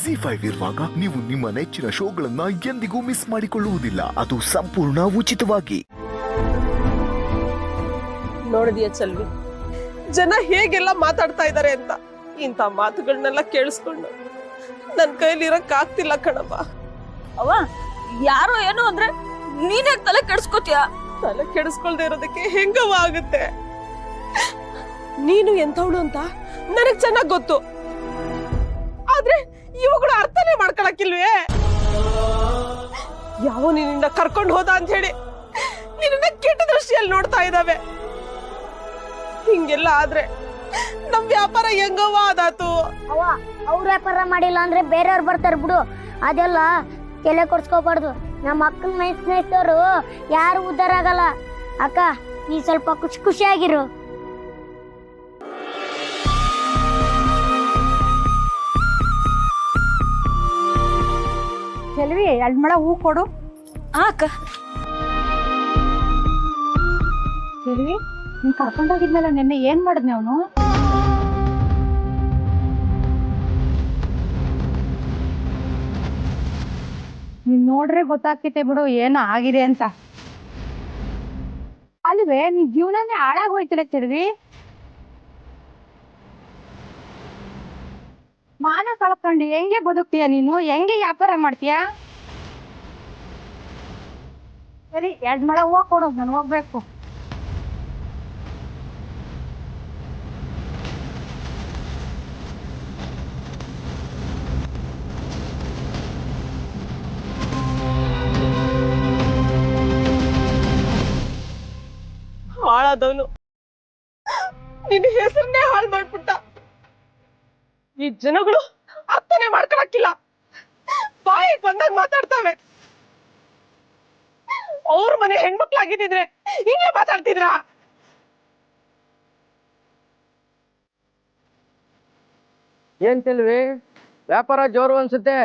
ಜಿ5 ಇರುವಾಗ ನೀವು ನಿಮ್ಮ ನೆಚ್ಚಿನ ಶೋಗಳನ್ನ ಎಂದಿಗೂ ಮಿಸ್ ಮಾಡಿಕೊಳ್ಳುವುದಿಲ್ಲ. ಅದು ಸಂಪೂರ್ಣ ಉಚಿತವಾಗಿ. ನೋಡಿದ್ಯಾ ಚಲ್ವಿ, ಜನ ಹೇಗೆಲ್ಲ ಮಾತಾಡ್ತಾ ಇದ್ದಾರೆ ಅಂತ. ಇಂಥ ಮಾತುಗಳನ್ನೆಲ್ಲ ಕೇಳಿಸ್ಕೊಂಡು ನನ್ ಕೈಲಿರಕ್ ಆಗ್ತಿಲ್ಲ ಕಣಪ್ಪ. ಅವ ಯಾರೋ ಏನೋ ಅಂದ್ರೆ ನೀನೇ ತಲೆ ಕೆಡಿಸ್ಕೋತೀಯ. ತಲೆ ಕೆಡಿಸ್ಕೊಳ್ದೆ ಇರೋದಕ್ಕೆ ಹೆಂಗವ ಆಗುತ್ತೆ? ನೀನು ಎಂಥವಳು ಅಂತ ನನಗ್ ಚೆನ್ನಾಗ್ ಗೊತ್ತು. ಆದ್ರೆ ಇವುಗಳು ಅರ್ಥನೇ ಮಾಡ್ಕೊಳಕ್ಕಿಲ್ವೇ? ಯಾವ ನಿನ್ನ ಕರ್ಕೊಂಡು ಹೋದ ಅಂತ ಹೇಳಿ ನಿನ್ನ ಕೆಟ್ಟ ದೃಷ್ಟಿಯಲ್ಲಿ ನೋಡ್ತಾ ಇದ್ದಾವೆ. ಹಿಂಗೆಲ್ಲ ಆದ್ರೆ ನಮ್ ವ್ಯಾಪಾರ ಹೆಂಗವ ಅದಾತು? ಅವ ಅವ್ರ ವ್ಯಾಪಾರ ಮಾಡಿಲ್ಲ ಅಂದ್ರೆ ಬೇರೆಯವ್ರು ಬರ್ತಾರೆ ಬಿಡು. ಅದೆಲ್ಲ ತಲೆ ಕೊಡ್ಸ್ಕೋಬಾರ್ದು. ನಮ್ಮ ಅಕ್ಕನ ಸ್ನೇಹಿತರು ಯಾರು ಉದ್ದಾರ ಆಗಲ್ಲ. ಅಕ್ಕ ನೀ ಸ್ವಲ್ಪ ಖುಷಿಯಾಗಿರು. ಚೆಲ್ವಿ 2 ಮೊಳ ಹೂ ಕೊಡು. ಅಕ್ಕ ಚೆಲ್ವಿ ನೀನ್ ಕರ್ಕೊಂಡೋಗಿದ್ನಲ್ಲ ನಿನ್ನೆ ಏನ್ ಮಾಡಿದ್ನಿ ಅವನು? ನೀನ್ ನೋಡ್ರೆ ಗೊತ್ತಾಗ್ತೈತೆ ಬಿಡು ಏನೋ ಆಗಿದೆ ಅಂತ. ಅಲ್ವೇ ನಿನ್ ಜೀವನನೇ ಹಾಳಾಗೋಯ್ತಿಲ್ಲ ಚೆಲ್ವಿ. ಮಾನ ಕಳ್ಕೊಂಡು ಹೆಂಗೆ ಬದುಕ್ತೀಯ ನೀನು? ಹೆಂಗೆ ವ್ಯಾಪಾರ ಮಾಡ್ತೀಯ? ಸರಿ 2 ಮೊಳ ಹೂವ ಕೊಡು, ನಾನು ಹೋಗ್ಬೇಕು. ಹಾಳಾದವನು ನಿನ್ನ ಹೆಸರನ್ನೇ ಹಾಳು ಮಾಡ್ಬಿಟ್ಟ. ಈ ಜನಗಳು ಅರ್ಥನೇ ಮಾಡ್ಕೊಳಕ್ಕಿಲ್ಲ. ಬಾಯಿಗೆ ಬಂದಾಗ ಮಾತಾಡ್ತಾವೆ. ಅವ್ರ ಮನೆ ಹೆಣ್ಮಕ್ಳಾಗಿದ್ದಿದ್ರೆ ಹಿಂಗೆ ಮಾತಾಡ್ತಿದ್ರ? ಏನ್ ಚೆಲ್ವಿ, ವ್ಯಾಪಾರ ಜೋರು ಅನ್ಸುತ್ತೆ.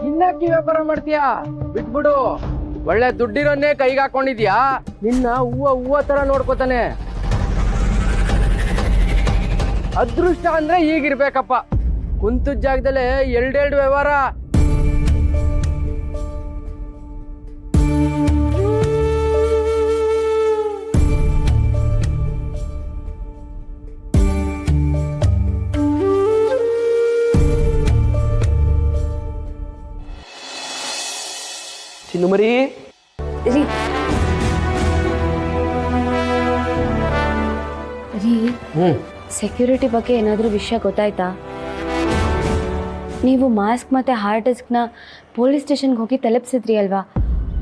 ಇನ್ನಾಕಿ ವ್ಯಾಪಾರ ಮಾಡ್ತೀಯಾ? ಬಿಟ್ಬಿಡು. ಒಳ್ಳೆ ದುಡ್ಡಿರೋನ್ನೇ ಕೈಗೆ ಹಾಕೊಂಡಿದ್ಯಾ. ನಿನ್ನ ಹೂವ ತರ ನೋಡ್ಕೋತಾನೆ. ಅದೃಷ್ಟ ಅಂದ್ರೆ ಈಗಿರ್ಬೇಕಪ್ಪ. ಕುಂತು ಜಾಗದಲ್ಲೇ 2 ವ್ಯವಹಾರ. ಚಿನ್ನುಮರಿ, ಸೆಕ್ಯೂರಿಟಿ ಬಗ್ಗೆ ಏನಾದರೂ ವಿಷಯ ಗೊತ್ತಾಯ್ತಾ? ನೀವು ಮಾಸ್ಕ್ ಮತ್ತು ಹಾರ್ಡ್ ಡಿಸ್ಕ್ನ ಪೊಲೀಸ್ ಸ್ಟೇಷನ್ಗೆ ಹೋಗಿ ತಲುಪಿಸಿದ್ರಿ ಅಲ್ವಾ?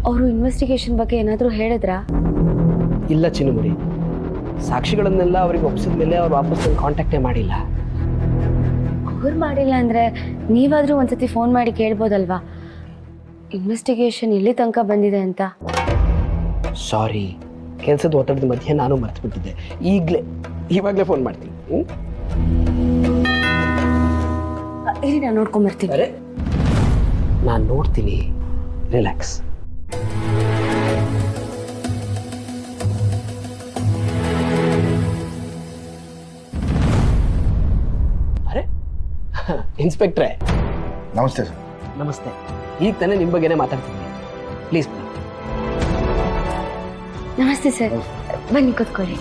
ಅವರು ಇನ್ವೆಸ್ಟಿಗೇಷನ್ ಬಗ್ಗೆ ಏನಾದರೂ ಹೇಳಿದ್ರಾ? ಇಲ್ಲ ಚಿನ್ನುಮರಿ, ಸಾಕ್ಷಿಗಳನ್ನೆಲ್ಲ ಅವ್ರಿಗೆ ಒಪ್ಪಿಸಿದ ಮೇಲೆ ಅವ್ರು ವಾಪಸ್ ಕಾಂಟ್ಯಾಕ್ಟೇ ಮಾಡಿಲ್ಲ. ಅವ್ರು ಮಾಡಿಲ್ಲ ಅಂದರೆ ನೀವಾದರೂ ಒಂದ್ಸತಿ ಫೋನ್ ಮಾಡಿ ಕೇಳ್ಬೋದಲ್ವಾ ಇನ್ವೆಸ್ಟಿಗೇಷನ್ ಎಲ್ಲಿ ತನಕ ಬಂದಿದೆ ಅಂತ? ಸಾರಿ, ಕೆಲಸದ ಒತ್ತಡದ ಮಧ್ಯೆ ನಾನು ಮರ್ತು ಬಿಟ್ಟಿದ್ದೆ. ಇವಾಗಲೇ ಫೋನ್ ಮಾಡ್ತೀನಿ. ಇರಿ, ನಾನು ನೋಡ್ಕೊಂಬರ್ತೀನಿ. ಅರೆ, ನಾನು ನೋಡ್ತೀನಿ, ರಿಲ್ಯಾಕ್ಸ್. ಅರೆ ಇನ್ಸ್ಪೆಕ್ಟ್ರೆ, ನಮಸ್ತೆ ಸರ್. ನಮಸ್ತೆ. ಈಗ ತಾನೇ ನಿಮ್ಮ ಬಗ್ಗೆನೇ ಮಾತಾಡ್ತಿದ್ದೀನಿ. ಪ್ಲೀಸ್. ನಮಸ್ತೆ ಸರ್, ಬನ್ನಿ ಕೂತ್ಕೊಳ್ಳಿ.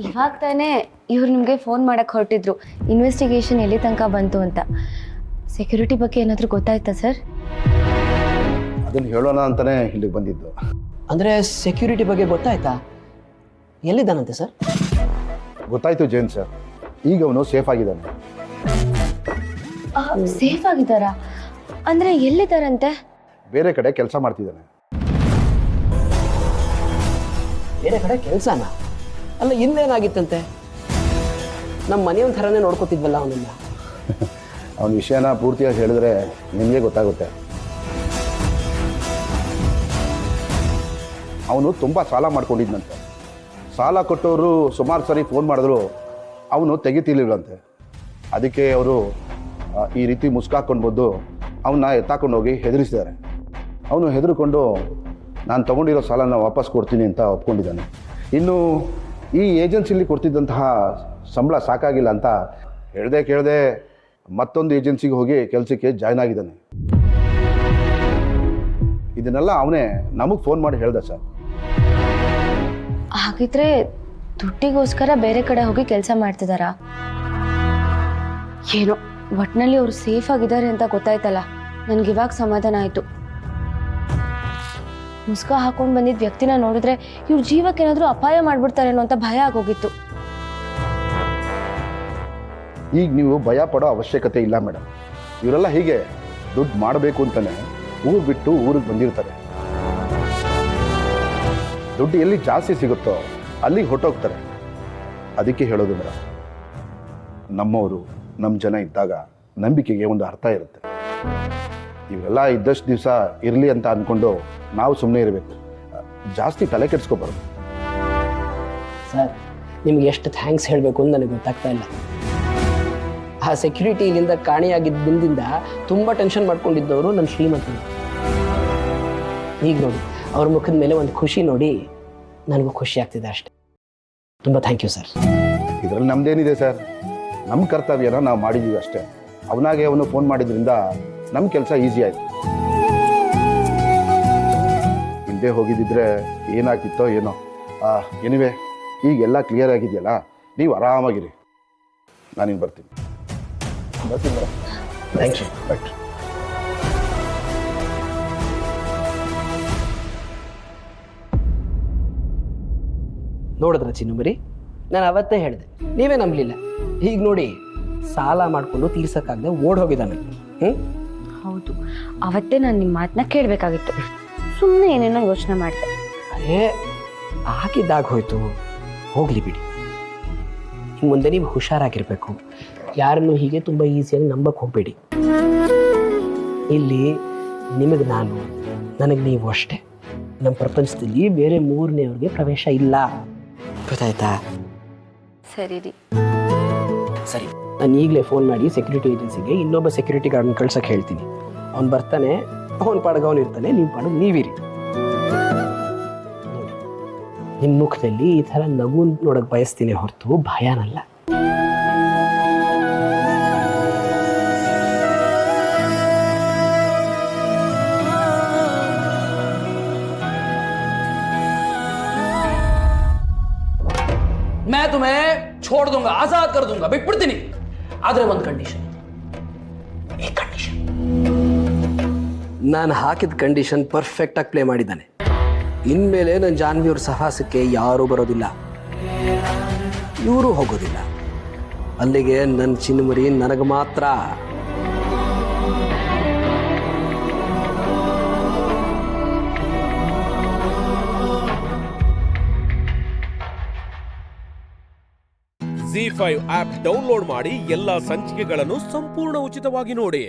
ಇವಾಗ ತಾನೇ ಇವ್ರು ನಿಮಗೆ ಫೋನ್ ಮಾಡಕ್ಕೆ ಹೊರಟಿದ್ರು ಇನ್ವೆಸ್ಟಿಗೇಷನ್ ಎಲ್ಲಿ ತನಕ ಬಂತು ಅಂತ. ಸೆಕ್ಯೂರಿಟಿ ಬಗ್ಗೆ ಏನಾದರೂ ಗೊತ್ತಾಯ್ತಾ ಸರ್? ಅದನ್ನು ಹೇಳೋಣ ಅಂತಾನೆ ಇಲ್ಲಿಗೆ ಬಂದಿದ್ದು. ಅಂದರೆ ಸೆಕ್ಯೂರಿಟಿ ಬಗ್ಗೆ ಗೊತ್ತಾಯ್ತಾ? ಎಲ್ಲಿದ್ದಾನಂತೆ ಸರ್? ಗೊತ್ತಾಯ್ತು ಜೈನ್ ಸರ್, ಈಗ ಅವನು ಸೇಫ್ ಆಗಿದ್ದಾನೆ. ಸೇಫ್ ಆಗಿದ್ದಾರಾ? ಅಂದರೆ ಎಲ್ಲಿದ್ದಾರಂತೆ? ಬೇರೆ ಕಡೆ ಕೆಲಸ ಮಾಡ್ತಿದ್ದಾನೆ. ಬೇರೆ ಕಡೆ ಕೆಲಸನ? ಅಲ್ಲ, ಇನ್ನೇನಾಗಿತ್ತಂತೆ? ನಮ್ಮ ಮನೆಯೊಂದು ಥರನೇ ನೋಡ್ಕೋತಿದ್ವಲ್ಲ ಅವನನ್ನ. ಅವನ ವಿಷಯನ ಪೂರ್ತಿಯಾಗಿ ಹೇಳಿದ್ರೆ ನಿಮಗೆ ಗೊತ್ತಾಗುತ್ತೆ. ಅವನು ತುಂಬ ಸಾಲ ಮಾಡ್ಕೊಂಡಿದ್ದಂತೆ. ಸಾಲ ಕೊಟ್ಟವರು ಸುಮಾರು ಸರಿ ಫೋನ್ ಮಾಡಿದ್ರು ಅವನು ತೆಗಿತಿರ್ಲಿಲ್ಲಂತೆ. ಅದಕ್ಕೆ ಅವರು ಈ ರೀತಿ ಮುಸ್ಕಾಕೊಂಡು ಬಂದು ಅವನ್ನ ಎತ್ತಾಕೊಂಡು ಹೋಗಿ ಹೆದರಿಸಿದ್ದಾರೆ. ಅವನು ಹೆದರ್ಕೊಂಡು ನಾನು ತೊಗೊಂಡಿರೋ ಸಾಲನ ವಾಪಸ್ ಕೊಡ್ತೀನಿ ಅಂತ ಒಪ್ಕೊಂಡಿದ್ದಾನೆ. ಇನ್ನು ಈ ಏಜೆನ್ಸಿಲಿ ಕೊಡ್ತಿದ್ದಂತಹ ಸಂಬಳ ಸಾಕಾಗಿಲ್ಲ ಅಂತ ಹೇಳ್ದೆ ಕೇಳದೆ ಮತ್ತೊಂದು ಏಜೆನ್ಸಿಗೆ ಹೋಗಿ ಕೆಲಸಕ್ಕೆ ಜಾಯ್ನ್ ಆಗಿದ್ದಾನೆ. ಇದನ್ನೆಲ್ಲ ಅವನೇ ನಮಗೆ ಫೋನ್ ಮಾಡಿ ಹೇಳ್ದ ಸರ್. ಹಾಗಿದ್ರೆ ದುಡ್ಡಿಗೋಸ್ಕರ ಬೇರೆ ಕಡೆ ಹೋಗಿ ಕೆಲಸ ಮಾಡ್ತಿದಾರಾ? ಏನೋ ಒಟ್ನಲ್ಲಿ ಅವ್ರು ಸೇಫ್ ಆಗಿದ್ದಾರೆ ಅಂತ ಗೊತ್ತಾಯ್ತಲ್ಲ, ನನ್ಗೆ ಇವಾಗ ಸಮಾಧಾನ ಆಯ್ತು. ಮುಸ್ಕ ಹಾಕೊಂಡು ಬಂದಿದ್ದ ವ್ಯಕ್ತಿನ ನೋಡಿದ್ರೆ ಇವ್ರ ಜೀವಕ್ಕೆ ಏನಾದ್ರೂ ಅಪಾಯ ಮಾಡ್ಬಿಡ್ತಾರೇನೋ ಅಂತ ಭಯ ಆಗೋಗಿತ್ತು. ಈಗ ನೀವು ಭಯ ಪಡೋ ಅವಶ್ಯಕತೆ ಇಲ್ಲ ಮೇಡಮ್. ಇವರೆಲ್ಲ ಹೀಗೆ ದುಡ್ಡು ಮಾಡಬೇಕು ಅಂತಾನೆ ಊರು ಬಿಟ್ಟು ಊರಿಗೆ ಬಂದಿರ್ತಾರೆ. ದುಡ್ಡು ಎಲ್ಲಿ ಜಾಸ್ತಿ ಸಿಗುತ್ತೋ ಅಲ್ಲಿಗೆ ಹೊಟ್ಟೋಗ್ತಾರೆ. ಅದಕ್ಕೆ ಹೇಳೋದು ಮೇಡಮ್, ನಮ್ಮವರು ನಮ್ಮ ಜನ ಇದ್ದಾಗ ನಂಬಿಕೆಗೆ ಒಂದು ಅರ್ಥ ಇರುತ್ತೆ. ಇವರೆಲ್ಲ ಇದ್ದಷ್ಟು ದಿವಸ ಇರಲಿ ಅಂತ ಅಂದ್ಕೊಂಡು ನಾವು ಸುಮ್ಮನೆ ಇರಬೇಕು, ಜಾಸ್ತಿ ತಲೆ ಕೆಡಿಸ್ಕೋಬಾರ್ದು. ಸರ್, ನಿಮ್ಗೆ ಎಷ್ಟು ಥ್ಯಾಂಕ್ಸ್ ಹೇಳಬೇಕು ಅಂತ ನನಗೆ ಗೊತ್ತಾಗ್ತಾ ಇಲ್ಲ. ಆ ಸೆಕ್ಯೂರಿಟಿ ಇಲ್ಲಿಂದ ಕಾಣೆಯಾಗಿದ್ದ ದಿನದಿಂದ ತುಂಬ ಟೆನ್ಷನ್ ಮಾಡ್ಕೊಂಡಿದ್ದವರು ನನ್ನ ಶ್ರೀಮಂತರು. ಈಗ ನೋಡಿ, ಅವ್ರ ಮುಖದ ಮೇಲೆ ಒಂದು ಖುಷಿ ನೋಡಿ ನನಗೂ ಖುಷಿ ಆಗ್ತಿದೆ ಅಷ್ಟೆ. ತುಂಬ ಥ್ಯಾಂಕ್ ಯು ಸರ್. ಇದರಲ್ಲಿ ನಮ್ದೇನಿದೆ ಸರ್, ನಮ್ಮ ಕರ್ತವ್ಯನ ನಾವು ಮಾಡಿದ್ದೀವಿ ಅಷ್ಟೇ. ಅವನಾಗೆ ಅವನು ಫೋನ್ ಮಾಡಿದ್ರಿಂದ ನಮ್ಮ ಕೆಲಸ ಈಸಿ ಆಯಿತು. ಹಿಂದೆ ಹೋಗಿದ್ದಿದ್ರೆ ಏನಾಗ್ತಿತ್ತೋ ಏನೋ. ಎನಿವೆ, ಈಗೆಲ್ಲ ಕ್ಲಿಯರ್ ಆಗಿದೆಯಲ್ಲ, ನೀವು ಆರಾಮಾಗಿರಿ. ನಾನಿನ್ನು ಬರ್ತೀನಿ ಮೇಡಮ್. Thank you. ರೈಟ್. ನೋಡಿದ್ರ ಚಿನ್ನುಮರಿ, ನಾನು ಅವತ್ತೇ ಹೇಳಿದೆ, ನೀವೇ ನಂಬಲಿಲ್ಲ. ಈಗ ನೋಡಿ, ಸಾಲ ಮಾಡಿಕೊಂಡು ತೀರ್ಸಕ್ಕಾಗದೆ ಓಡ್ ಹೋಗಿದ್ದಾನೆ. ಹೌದು, ಅವತ್ತೇ ನಾನು ನಿಮ್ಮ ಮಾತನ್ನ ಕೇಳಬೇಕಾಗಿತ್ತು. ಸುಮ್ಮನೆ ಏನೇನೋ ಯೋಚನೆ ಮಾಡಿದೆ. ಅರೇ, ಆಗಿದ್ದಾಗ ಹೋಯ್ತು, ಹೋಗ್ಲಿ ಬಿಡಿ. ಇನ್ನು ಮುಂದೆ ನೀವು ಹುಷಾರಾಗಿರ್ಬೇಕು. ಯಾರನ್ನು ಹೀಗೆ ತುಂಬ ಈಸಿಯಾಗಿ ನಂಬಕ್ಕೆ ಹೋಗಬೇಡಿ. ಇಲ್ಲಿ ನಿಮಗೆ ನಾನು, ನನಗೆ ನೀವು ಅಷ್ಟೇ. ನಮ್ಮ ಪ್ರಪಂಚದಲ್ಲಿ ಬೇರೆ ಮೂರನೇವ್ರಿಗೆ ಪ್ರವೇಶ ಇಲ್ಲ. ಗೊತ್ತಾಯ್ತಾ? ಸರಿ ರೀ. ಸರಿ, ನಾನು ಈಗಲೇ ಫೋನ್ ಮಾಡಿ ಸೆಕ್ಯೂರಿಟಿ ಏಜೆನ್ಸಿಗೆ ಇನ್ನೊಬ್ಬ ಸೆಕ್ಯೂರಿಟಿ ಗಾರ್ಡ್ನ ಕಳ್ಸಕ್ಕೆ ಹೇಳ್ತೀನಿ. ಅವ್ನು ಬರ್ತಾನೆ, ಅವನ ಪಾಡಿಗೆ ಅವನು ಇರ್ತಾನೆ, ನಿಮ್ಮ ಪಾಡಿಗೆ ನೀವಿರಿ. ನೋಡಿ, ನಿಮ್ಮ ಮುಖದಲ್ಲಿ ಈ ಥರ ನಗು ನೋಡಕ್ಕೆ ಬಯಸ್ತೀನಿ ಹೊರತು ಭಯನಲ್ಲ. मैं तुम्हें छोड़ दूंगा, आजाद कर दूंगा, बिಟ್ಬಿಡ್ತೀನಿ. ಆದ್ರೆ ಒಂದು ಕಂಡೀಷನ್. ಈ ಕಂಡೀಷನ್ ನಾನು ಹಾಕಿದ ಕಂಡೀಷನ್ ಪರ್ಫೆಕ್ಟ್ ಆಗಿ ಪ್ಲೇ ಮಾಡಿದ್ದಾನೆ. ಇನ್ಮೇಲೆ ನನ್ನ ಜಾನ್ವಿ ಅವ್ರ ಸಹವಾಸಕ್ಕೆ ಯಾರೂ ಬರೋದಿಲ್ಲ, ಇವರು ಹೋಗೋದಿಲ್ಲ. ಅಲ್ಲಿಗೆ ನನ್ನ ಚಿನ್ನಮರಿ ನನಗೆ ಮಾತ್ರ. ZEE5 ಆಪ್ ಡೌನ್ಲೋಡ್ ಮಾಡಿ ಎಲ್ಲಾ ಸಂಚಿಕೆಗಳನ್ನು ಸಂಪೂರ್ಣ ಉಚಿತವಾಗಿ ನೋಡಿ.